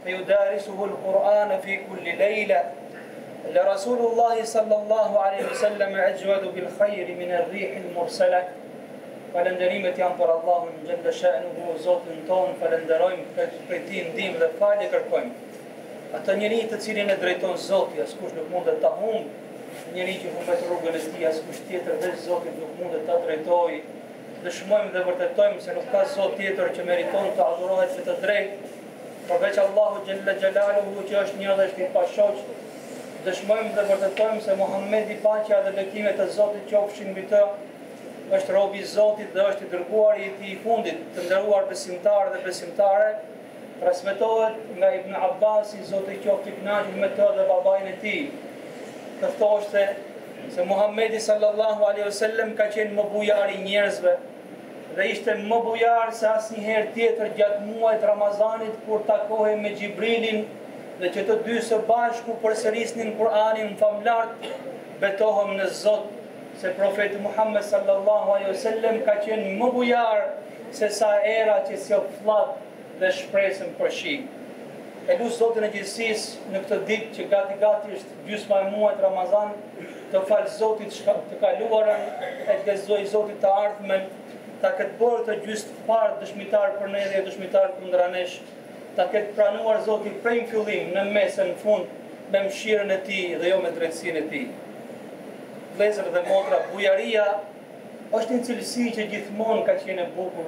فيدارسه القرآن في كل ليلة لرسول الله صلى الله عليه وسلم أجود بالخير من الريح المرسلة. Falënderimet janë për Allahun xhalla sha'nuhu, Zotin ton, falenderojmë për ti ndihmë dhe falje kërkojmë. Atë njeri të cilin e drejton Zoti, askush nuk mundet ta humbë, njeri që humbet rrugën e tij, askush tjetër veç Zotit nuk mundet ta drejtojë. Dëshmojmë dhe vërtetojmë se nuk ka Zot tjetër që meriton të adhurohet me të drejtë, përveç Allahu xhalla xhalaluhu që është një dhe është i pashoq. Dëshmojmë dhe vërtetojmë se Muhamedi, paqja dhe bekimet e Zotit qofshin mbi të, është robi i Zotit dhe është i dërguari i tij i fundit. Të nderuar besimtarë dhe besimtare, transmetohet nga Ibn Abbas, Zoti qoftë i kënaqur me të dhe babain e tij, të thoshte se Muhamedi sallallahu alaihi wasallam ka qenë më bujar i njerëzve dhe ishte më bujar se asnjëherë tjetër gjatë muajit Ramazanit, kur takohej me Xhibrilin dhe që të dy së bashku përsërisnin Kur'anin famlart, betohem në Zot se profeti Muhammed sallallahu alaihi wasallam ka qenë më bujar se sa era që sjell fllak dhe shpresën për shi. E lutem Zotin e gjithësisë në këtë ditë që gati është gjysma e muajit Ramazan, të falë Zotit të kaluarën, e të gëzoj Zotit të ardhmen, ta ketë bërë të gjysmë të parë dëshmitar për ne dhe dëshmitar kundra nesh, ta ketë pranuar Zoti prej fillim në mes e në fund me mëshirën e tij dhe jo me drejtësinë e tij. Vëllezër dhe motra, bujaria është një cilësi që gjithmonë ka qenë e bukur.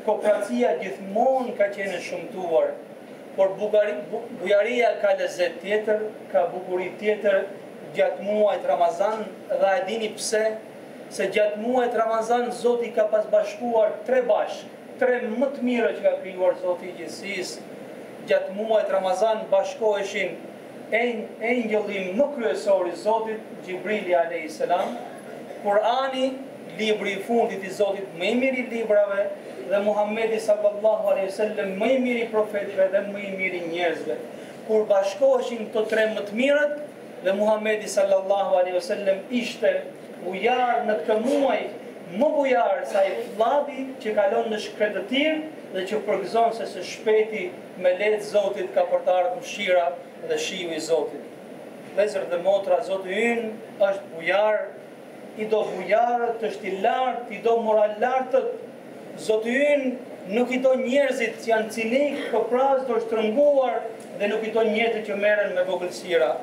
Kooperacia gjithmonë ka qenë e shumtuar, por bujaria ka lezet tjetër, ka bukuri tjetër gjatë muajit Ramazan, dhe e dini pse? Se gjatë muajit Ramazan Zoti ka pas bashkuar tre më të mira që ka krijuar Zoti i gjithësisë. Gjatë muajit Ramazan bashkoheshin engjëlli më kryesor i Zotit, Xhibrili alayhis salam, Kur'ani, libri i fundit i Zotit, më i miri i librave, dhe Muhamedi sallallahu alaihi wasallam, më i miri i profetëve dhe më i miri i njerëzve. Kur bashkoheshin këto tre më të mirët, dhe Muhamedi sallallahu alaihi wasallam ishte bujar në këtë muaj, më bujar sa i fllavi që kalon në shkretëtir dhe që përgëzon se së shpejti me lehtë Zotit ka për të ardhur mëshira dhe shiu i Zotit. Vëllezër dhe motra, Zoti ynë është bujar, i do bujarët, është i lartë, i do moral lartët. Zoti ynë nuk i do njerëzit që janë cinik, kopraz, do shtrënguar, dhe nuk i do njerëzit që merren me vogëlsira.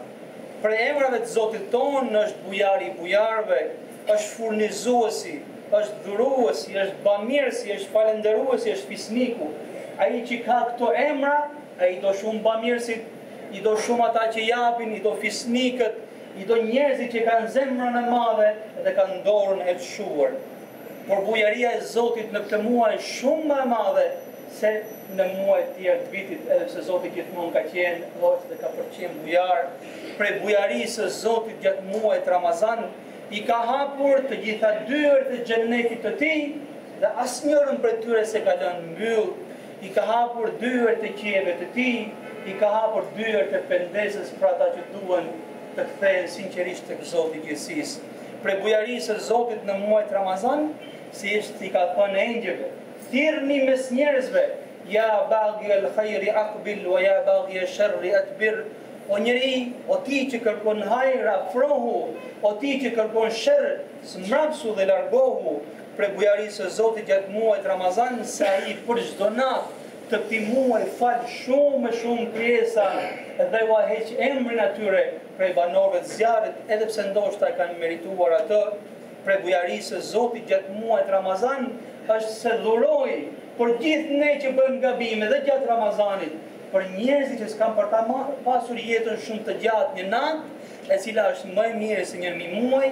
Për emrave të Zotit tonë është bujari i bujarëve, është furnizuesi, është dhuruesi, është bamirësi, është falenderuesi, është fisniku. Ai që ka këto emra, ai do shumë bamirësit, i do shumë ata që japin, i do fisnikët, i do njerëzit që kanë zemrën e madhe dhe kanë dorën e lëshuar. Por bujaria e Zotit në këtë muaj është shumë më e madhe se në muajt tjerë të vitit, edhe pse Zoti gjithmonë ka qenë dhe ka përqenë bujar. Prej bujarisë së Zotit gjatë muajit Ramazan i ka hapur të gjitha dyert e xhennetit të tij dhe asnjërin prej tyre se ka lënë mbyll. I ka hapur dyert e qiejve të tij, i ka hapur dyert e pendesës për ata që duan të kthehen sinqerisht tek Zoti i gjithësisë. Prej bujarisë së Zotit në muajin Ramazan, siç i ka thënë engjëve, thirrni mes njerëzve, ja baghi al-khairi aqbil wa ja baghi ash-sharri adbir. O njeri, o ti që kërkon hajra, afrohu, o ti që kërkon sherr, smrapsu dhe largohu. Prej bujarisë së Zotit gjatë muajit Ramazan, se ai për çdo natë të këtij muaji fal shumë krijesa dhe u heq emrin atyre prej banorëve të zjarrit, edhe pse ndoshta e kanë merituar atë. Prej bujarisë së Zotit gjatë muajit Ramazan është se dhuroi për gjithë ne që bëjmë gabime dhe gjatë Ramazanit, për njerëzit që s'kan për ta pasur jetën shumë të gjatë një natë, e cila është më e mirë se një muaj,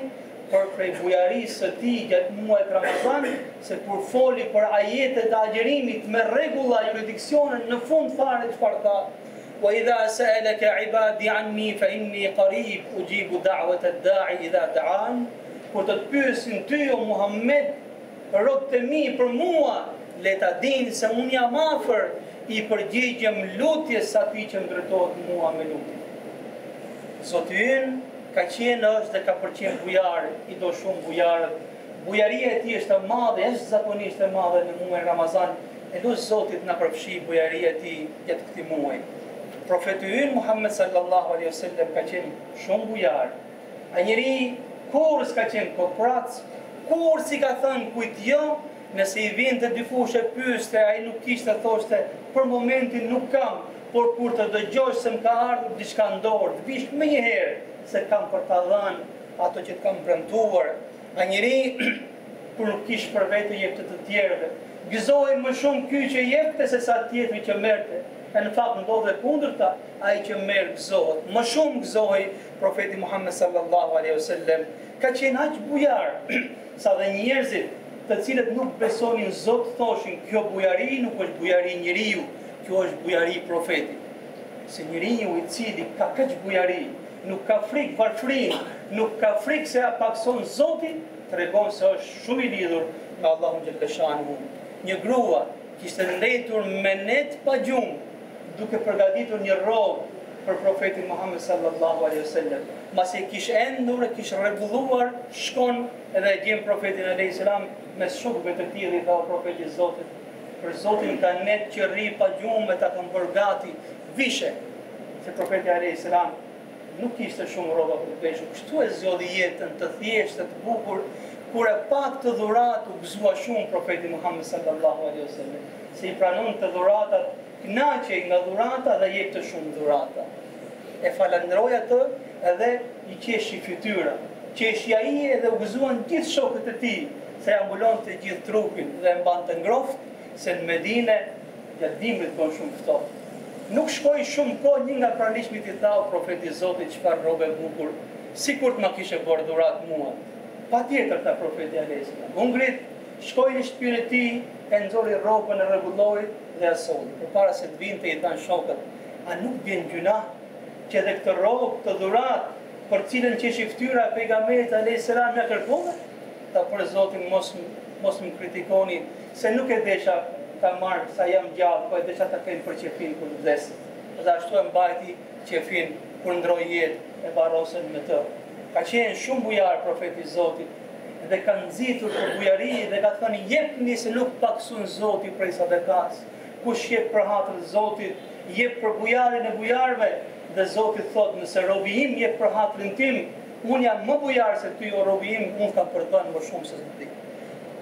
por prej bujarisë së tij gjatë muajit Ramazan, se kur foli për ajetet e agjerimit me rregulla jurisdiksionen në fund fare çfarë tha: "Wa idha sa'alaka 'ibadi 'anni fa inni qarib ujibu da'wata ad-da'i idha da'an." Kur të pyesin ty o Muhammed, robët e mi për mua, le ta dinë se unë jam afër, i përgjigjem lutjes atij që ndërtohet mua me lutje. Zoti ynë ka qenë është dhe ka përqenë bujar, i do shumë bujarët. Bujaria e tij është e madhe, është zakonisht e madhe në muajin Ramazan. E lutem Zotit na përfshi bujaria e tij gjatë këtij muaji. Profeti ynë Muhammed sallallahu alaihi wasallam ka qenë shumë bujar. A njeri kur s'ka qenë koprac, kur si ka thënë kujt jo, nëse i vjen të dikush e pyeste, ai nuk kishte thoshte për momentin nuk kam, por kur të dëgjosh se më ka ardhur diçka në dorë, të vish më një herë se kam për ta dhënë ato që të kam premtuar. A njeri kur nuk kish për vete jep të tjerëve, gëzohej më shumë ky që jepte se sa tjetri që merrte. E në fakt ndodhe kundërta, ai që merr gëzohet. Më shumë gëzohej profeti Muhammed sallallahu alaihi wasallam. Ka qenë aq bujar sa dhe njerëzit të cilët nuk besonin Zot thoshin kjo bujari nuk është bujari njeriu, kjo është bujari profetit. Se njeriu i cili ka kaq bujari, nuk ka frikë varfrin, nuk ka frikë se a pakson Zoti, tregon se është shumë i lidhur me Allahun xhaleshanuhu. Një grua kishte ndetur me net pa gjumë, duke përgatitur një rrobë për profetin Muhammed sallallahu alaihi wasallam. Masi kish endur e kish rregulluar, shkon edhe e gjen profetin alayhis salam me shokëve të tij dhe i tha profetit Zotit, për Zotin ka net që rri pa gjumë ta kam bërë gati vishe. Se profeti alayhis salam nuk kishte shumë rroba për të veshur, kështu e zgjodhi jetën të thjeshtë, të bukur. Kur e pak të dhurat u gëzua shumë profeti Muhammed sallallahu alaihi wasallam, se i pranon të dhuratat, kënaqej nga dhurata dhe jep të shumë dhurata. E falendroi atë edhe i qeshi fytyra. Qeshi ai edhe u gëzuan gjithë shokët e tij, se ja mbulonte gjithë trupin dhe e mbante ngrohtë, se në Medinë gjatë dimrit bën shumë ftohtë. Nuk shkoi shumë kohë, një nga pranishmit i tha profeti Zotit çfarë rrobe bukur, sikur të ma kishe bërë dhurat mua. Patjetër tha profeti alayhis salam. U ngrit, shkoi në shtëpinë e tij, e nxori rrobën e rregulloi dhe asoi. Përpara se të vinte i than shokët, a nuk bën gjuna që edhe këtë rrobë, këtë dhurat për cilën qeshi fytyra e pejgamberit alayhis salam na kërkove? Ta për Zotin mos më kritikoni se nuk e desha ta marr sa jam gjallë, po e desha ta kem për qefin kur vdes. Dhe ashtu e mbajti qefin kur ndroi jetë e varrosën me të. Ka qenë shumë bujar profeti Zotit dhe ka nxitur për bujari dhe ka thënë jepni se nuk pakson Zoti prej sadakas. Kush jep për hatër të Zotit, jep për bujarin e bujarve dhe Zoti thotë nëse robi im jep për hatrin tim, unë jam më bujar se ty o robi im, unë kam për dhënë më shumë se ti.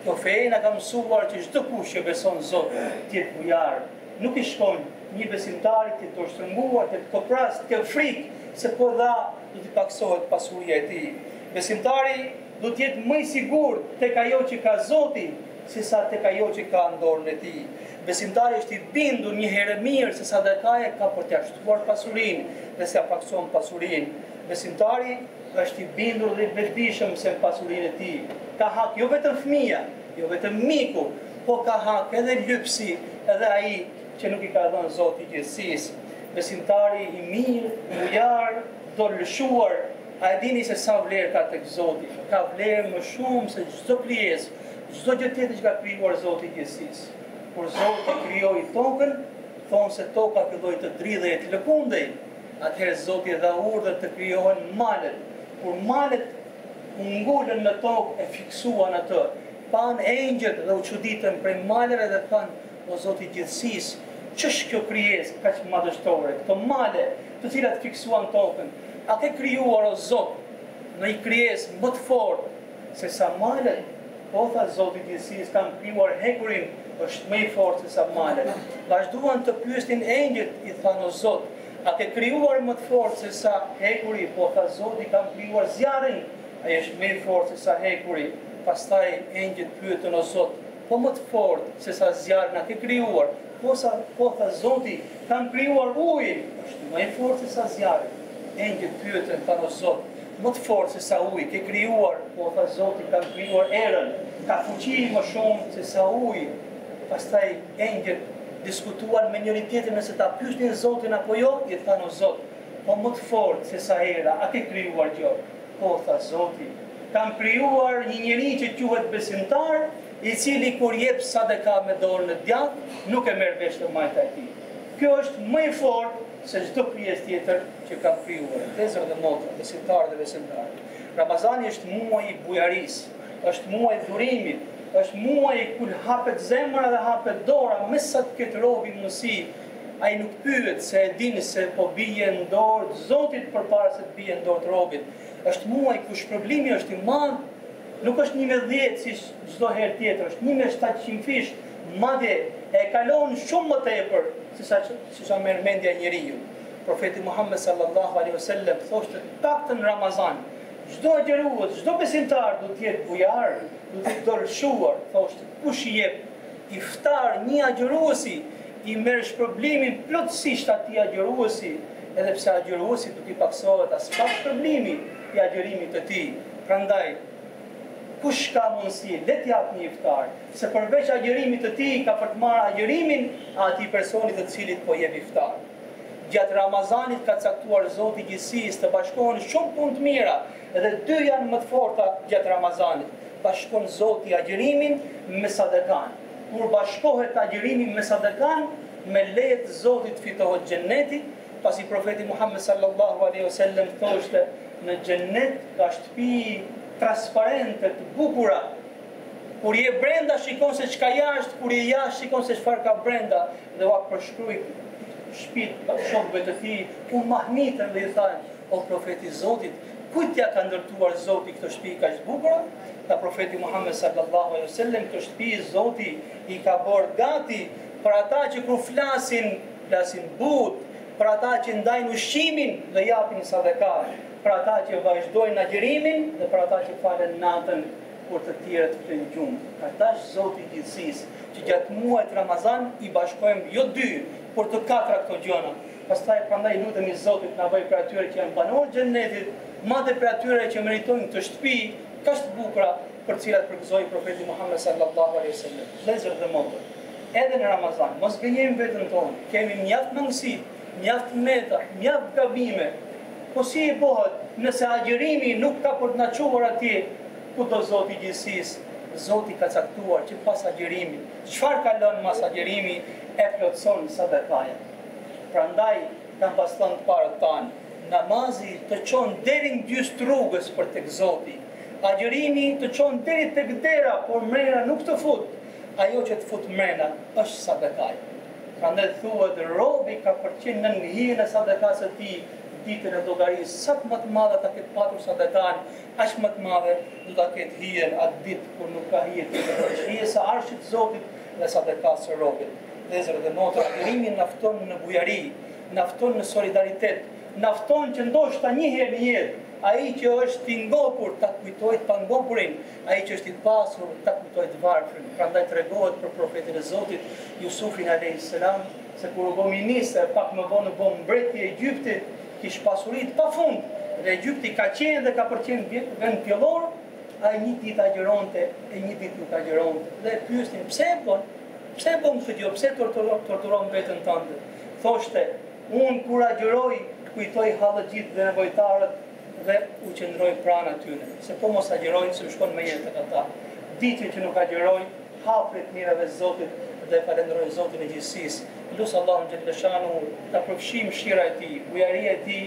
Kjo fe na ka mësuar që çdo kush që beson Zot të jetë bujar. Nuk i shkon një besimtari të të shtrënguar, të kopras, të frikë se po dha do t'i paksohet pasuria e tij. Besimtari do të jetë më i sigurt tek ajo që ka Zoti, sesa tek ajo që ka në dorën e tij. Besimtari është i bindur një herë mirë se sadakaja ka për t'ia shtuar pasurinë dhe se pakson pasurinë. Besimtari është i bindur dhe i vetëdijshëm se pasurinë e tij. Ka hak jo vetëm fëmia, jo vetëm miku, po ka hak edhe lypsi, edhe ai që nuk i ka dhënë Zoti gjithësisë. Besimtari i mirë, bujar, do lëshuar, a e dini se sa vlerë ka tek Zoti? Ka vlerë më shumë se çdo krijesë, çdo gjë tjetër që ka krijuar Zoti gjithësisë. Kur Zoti krijoi tokën, thonë se toka filloi të dridhej e të lëkundej. Atëherë Zoti dha urdhër të krijohen malet. Kur malet u ngulën në tokë e fiksuan atë, pan engjëlt dhe u çuditën prej maleve dhe thanë, o Zoti i gjithësisë, ç'është kjo krijesë kaq madhështore, këto male të cilat fiksuan tokën? A ke krijuar o Zot në një krijesë më të fortë se sa malet? Po tha Zoti i gjithësisë, kam krijuar hekurin, është më i fortë se sa malet. Vazhduan të pyesnin engjëlt, i thanë o Zot, a ke krijuar më të fortë se sa hekuri? Po tha Zoti, kam krijuar zjarrin, ai është më i fortë se sa hekuri. Pastaj engjëlt pyetën o Zot, po më të fortë se sa zjarri na ke krijuar? Po tha Zoti, kam krijuar ujin, është më i fortë se sa zjarri. Engjëlt pyetën, thanë o Zot, më të fortë se sa uji ke krijuar? Po tha Zoti, kam krijuar erën, ka fuqi më shumë se sa uji. Pastaj engjëlt diskutuan me njëri tjetrin nëse ta pyesnin Zotin apo jo, i thanë o Zot, po më të fortë se sa era, a ke krijuar gjë? Po tha Zoti, kam krijuar një njeri që quhet besimtar, i cili kur jep sadaka me dorën e djathtë, nuk e merr vesh të majta e tij. Kjo është më i fortë se çdo krijesë tjetër që kam krijuar. Vëllezër dhe motra, besimtarë dhe besimtarë. Ramazani është muaji i bujarisë, është muaji i dhurimit, është muaji kur hapet zemra dhe hapet dora, me sa të ketë robi mundësi ai nuk pyet se e dini se po bie në dorë të Zotit përpara se të bie në dorë të robit. Është muaj ku shpërblimi është i madh, nuk është 1110 si çdo herë tjetër, është 1700 fish, madje e kalon shumë më tepër se sa merr mendja e njeriu. Profeti Muhammed sallallahu alaihi wasallam thoshte paktën në Ramazan, çdo agjërues, çdo besimtar do të jetë bujar, do të jetë dorëshuar, thoshte, kush i jep iftar një agjëruesi, i merr shpërblimin plotësisht atij agjëruesi, edhe pse agjëruesi do t'i paksohet as pak shpërblimi i agjërimit të tij. Prandaj kush ka mundësi, le të jap një iftar, se përveç agjërimit të tij ka për të marrë agjërimin atij personit të cilit po jep iftar. Gjatë Ramazanit ka caktuar Zoti i gjithësisë të bashkohen shumë punë të mira, edhe dy janë më të forta gjatë Ramazanit. Bashkon Zoti agjërimin me sadakan. Kur bashkohet agjërimi me sadakan, me leje të Zotit fitohet xheneti, pasi profeti Muhammed sallallahu alaihi wasallam thoshte, në xhenet ka shtëpi transparente të bukura. Kur je brenda shikon se çka jashtë, kur je jashtë shikon se çfarë ka brenda, dhe ua përshkruaj shpit shokëve të tij, u mahnitën dhe i thanë, o profeti i Zotit, kujt ja ka ndërtuar Zoti këtë shtëpi kaq të bukur? Ka profeti Muhammed sallallahu alaihi wasallam, këtë shtëpi Zoti i ka bërë gati për ata që kur flasin but, për ata që ndajnë ushqimin dhe japin sadaka, për ata që vazhdojnë agjërimin dhe për ata që falen natën kur të tjerët flenë gjumë. Ka tash Zoti i gjithësisë, që gjatë muajit Ramazan i bashkojmë jo dy, por të katra këto gjëra. Pastaj prandaj lutemi Zotit na bëj për atyre që janë banorë të xhenetit, madje për atyre që meritojnë të shtëpi kaq të bukura për të cilat përgëzoi profeti Muhammed sallallahu alaihi wasallam. Vëllezër dhe motra, edhe në Ramazan mos gënjejmë veten tonë. Kemi mjaft mangësi, mjaft meta, mjaft gabime. Po si e bëhet nëse agjërimi nuk ka për të na çuar atje ku do Zoti i gjithësisë? Zoti ka caktuar që pas agjërimit, çfarë ka lënë mas agjërimi e plotson sadakaja. Prandaj kanë paston të parët tanë, namazi të çon deri në gjysmë rrugës për tek Zoti. Agjërimi të çon deri tek dera, por mrena nuk të fut. Ajo që të fut mrena është sadakaja. Prandaj thuhet robi ka përqen në hijen e sadakas së tij ditën e llogarisë, sa më të madhe ta ketë patur sadakan, aq më të madhe do ta ketë hijen atë ditë kur nuk ka hije tjetër. Hije sa arshit të Zotit dhe sadakas së robit. Vëllezër dhe motra, agjërimi nafton në bujari, nafton në solidaritet, nafton që ndoshta një herë në jetë ai që është i ngopur ta kujtojë të pangopurin, ai që është i pasur ta kujtojë të varfrin. Prandaj tregohet për profetin e Zotit Jusufin alayhis salam se kur u bë ministër, pak më vonë u bë mbreti i Egjiptit, kish pasuritë pafund, dhe Egjipti ka qenë dhe ka përqenë vend pjellor, ai një ditë agjeronte e një ditë nuk agjeronte. Dhe pyesnin pse e bën? Pse e bën këtë gjë? Pse torturon veten tënde? Thoshte, unë kur agjeroj kujtoj hallëxhit dhe nevojtarët dhe u qëndroj pranë atyre. Se po mos agjerojnë se më shkon me jetë tek ata. Ditën që nuk agjeroj, hapret mirave të Zotit dhe falenderoj Zotin e gjithësisë. Lutë Allahun xhallahu shanu ta përfshijë mëshira e tij, bujaria e tij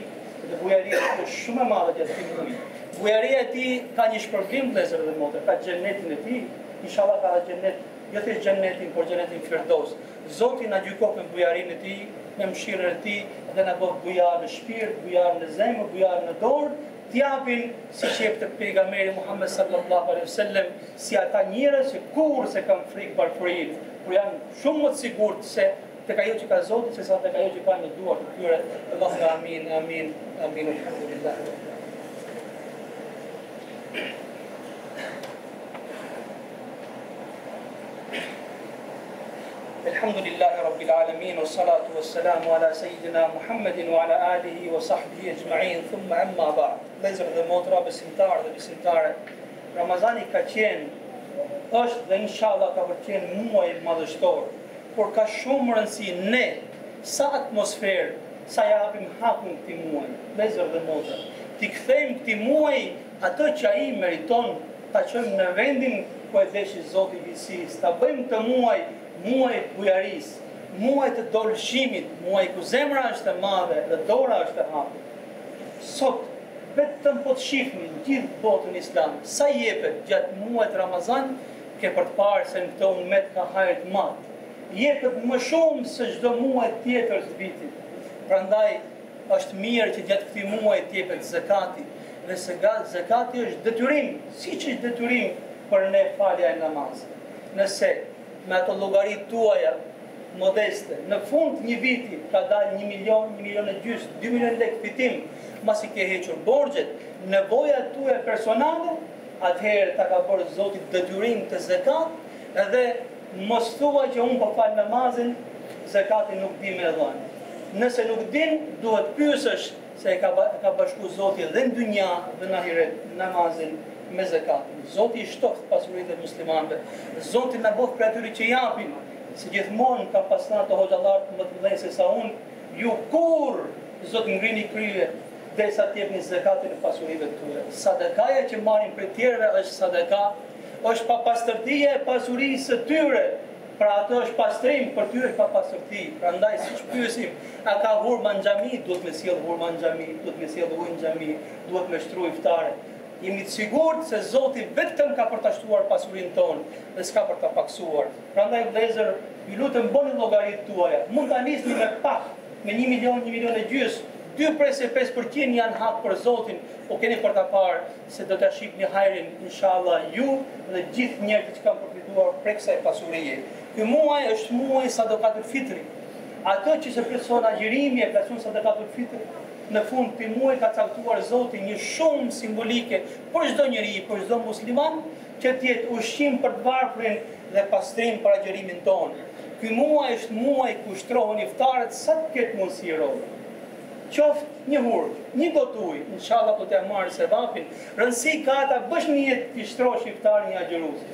dhe bujaria është shumë e madhe gjatë këtij muaji. Bujaria e tij ka një shpërblim vëllezër dhe motra, ka xhenetin e tij, inshallah ka xhenet, jo thjesht xhenetin, por xhenetin Firdaus. Zoti na gjykon me bujarinë e tij, me mëshirën e tij dhe na bëj bujar në shpirt, bujar në zemër, bujar në dorë, t'japin si qepte pejgamberi Muhammed sallallahu alaihi wasallam, si ata njerëz që kur se kanë frikë barfurit, kur janë shumë më të sigurt se tek ajo që ka Zoti, se sa tek ajo që kanë në duart të tyre. Allahu amin, amin, amin, alhamdulillah. الحمد لله رب العالمين والصلاة والسلام على سيدنا محمد وعلى آله وصحبه أجمعين ثم أما بعد. Vëllezër dhe motra, besimtarë dhe besimtare, Ramazani ka qenë, është dhe inshallah ka qenë muaj madhështor, por ka shumë rëndësi ne, sa atmosferë, sa japim hakun këtij muaji. Vëllezër dhe motra, t'i kthejmë këtij muaji ato që ai meriton, ta çojmë në vendin ku e deshi Zoti i gjithësisë, ta bëjmë të muaj bujaris, muaj të dorëshimit, muaj ku zemra është e madhe dhe dora është e hapur. Sot, vetëm po të shihni në gjithë botën islam, sa jepet gjatë muajit Ramazan, ke për të parë se në këto ummet ka hajër të madh. jepet më shumë se çdo muaj tjetër të vitit. Prandaj është mirë që gjatë këtij muaji të jepet zakati, dhe zakati është detyrim, siç është detyrim për ne falja e namazit. Nëse me ato llogaritë tuaja modeste, në fund një viti ka dalë 1 milion, 1 milion e gjysmë, 2 milion lekë fitim, masi ke hequr borxhet, nevojat tuaja personale, atëherë ta ka bërë Zoti detyrim të zakat, edhe mos thuaj që unë po fal namazin, zakati nuk di me dhënë. Nëse nuk din, duhet pyesësh se ka bashku Zoti dhe në dynja dhe në ahiret namazin me zakatin. Zoti i shtoft pasuritë e muslimanëve. Zoti na bëf për atyre që japin, se gjithmonë ka pasur ato hoxhallar më të mëdhenj se sa unë, ju kur Zoti ngrini krye derisa të jepni zakatin e pasurive tuaja. Sadakaja që marrin prej tjerëve është sadaka, është pa pastërtia e pasurisë së tyre. Pra ato është pastrim, për ty është pa pastërti. Prandaj siç pyesim, a ka hurma në xhami, duhet me sjell hurma në xhami, duhet me sjell ujë në xhami, duhet me shtruaj iftare. Jemi të sigurt se Zoti vetëm ka përtashtuar pasurinë tonë dhe s'ka për ta paksuar. Prandaj vëllezër, ju lutem bëni llogaritë tuaja. Mund ta nisni me pak, me 1 milion, 1 milion e gjysmë, 2.5% janë hak për Zotin, po keni për ta parë se do ta shihni hajrin inshallah ju dhe gjithë njerëzit që kanë përfituar prej kësaj pasurie. Ky muaj është muaji sadakatul fitri. Ato që se plotson agjërimi e plotson sadakatul fitri, në fund të muajit ka caktuar Zoti një shumë simbolike për çdo njeri, për çdo musliman, që të jetë ushqim për të varfrin dhe pastrim për agjërimin tonë. Ky muaj është muaj ku shtrohen iftarët sa të ketë mundësi rrobë. Qoftë një hurë, një gotë ujë, inshallah po t'ja marrë se vapin, rëndësi ka ata bësh një jetë t'i shtrosh iftarin një agjëruesi.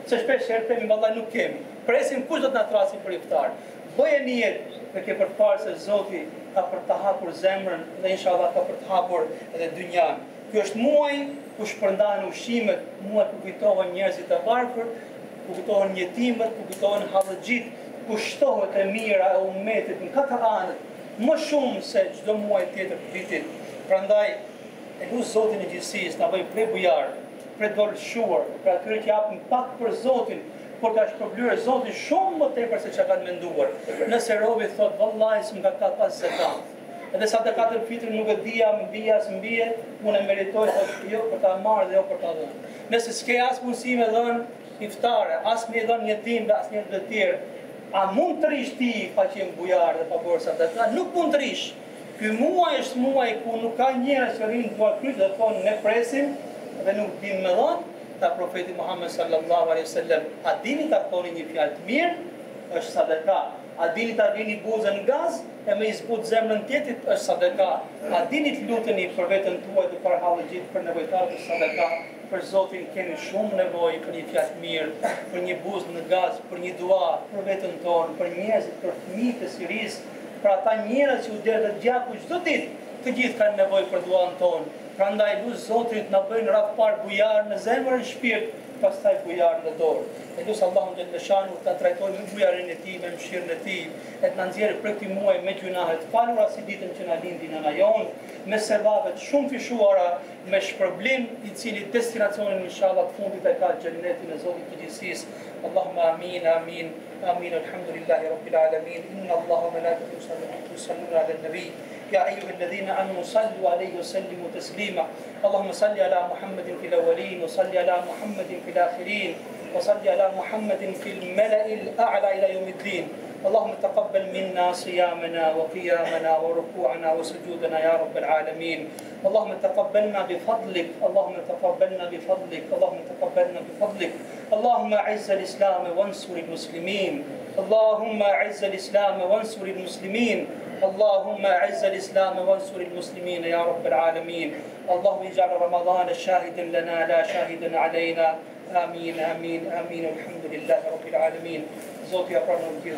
Se shpesh herë themi vallai nuk kemi. Presim kush do të na trasin për iftar. Bëje një jetë dhe ke për të parë se Zoti ka për të hapur zemrën dhe inshallah ka për të hapur edhe dynjan. Ky është muaj ku shpërndahen ushqimet, muaj ku kujtohen njerëzit e varfër, ku kujtohen jetimët, ku kujtohen hallëxhit, ku shtohet e mira e ummetit në katër anët, më shumë se çdo muaj tjetër të vitit. Prandaj e lutem Zotin e gjithësisë na bëj prej bujar, prej dolshuar, për atyre që japin pak për Zotin, por ta shpërblyer Zotin shumë më tepër se çka kanë menduar. Nëse robi thot vallahi s'm ka pas zakat, edhe sadakatul fitr nuk e dia, mbije, unë e meritoj jo për ta marrë dhe jo për ta dhënë. Nëse s'ke as mundësi me dhënë iftare, as me dhënë jetim, as një të tjerë, a mund të rish ti pa qenë bujar dhe pa bërë sadaka? Nuk mund të rish. Ky muaj është muaj ku nuk ka njerëz që rrinë tua kryt dhe thonë ne presim dhe nuk dim me dhënë. Ta profeti Muhammed sallallahu alaihi wasallam, a dini ta thoni një fjalë të mirë, është sadaka. A dini ta vini buzën në gaz e me izbut zemrën tjetrit, është sadaka. A dini të luteni për veten tuaj dhe për hallëxhit, për nevojtarët, është sadaka. Për Zotin kemi shumë nevojë për një fjalë të mirë, për një buzë në gaz, për një dua, për veten tonë, për njerëzit, për fëmijët e Sirisë, për ata njerëz që u derdhet gjaku çdo ditë, të gjithë kanë nevojë për duan tonë. Prandaj lut Zotit na bëjnë radh parë bujar në zemër e shpirt, pastaj bujar në dorë. E lutem Allahun xhel shanu ta trajtojë me bujarin e tij, me mëshirën e tij, e të na nxjerrë për këtë muaj me gjunahet falura si ditën që na lindi nëna jon, me sevavet shumë fishuara, me shpërblim i cili destinacionin inshallah të fundit e ka xhenetin e Zotit të gjithësisë. Allahumma amin, amin, amin. Alhamdulillahi rabbil alamin. Inna Allaha wa malaikatahu yusalluna 'alan nabi. يا أيها الذين آمنوا صلوا عليه وسلموا تسليما اللهم صل على محمد في الأولين وصل على محمد في الآخرين وصل على محمد في الملأ الأعلى إلى يوم الدين اللهم تقبل منا صيامنا وقيامنا وركوعنا وسجودنا يا رب العالمين اللهم تقبلنا بفضلك اللهم تقبلنا بفضلك اللهم تقبلنا بفضلك اللهم أعز الإسلام وانصر المسلمين اللهم أعز الإسلام وانصر المسلمين اللهم أعز الإسلام وانصر المسلمين يا رب العالمين اللهم اجعل رمضان شاهدا لنا لا شاهدا علينا آمين آمين آمين الحمد لله رب العالمين زوجي أقرأنا الكير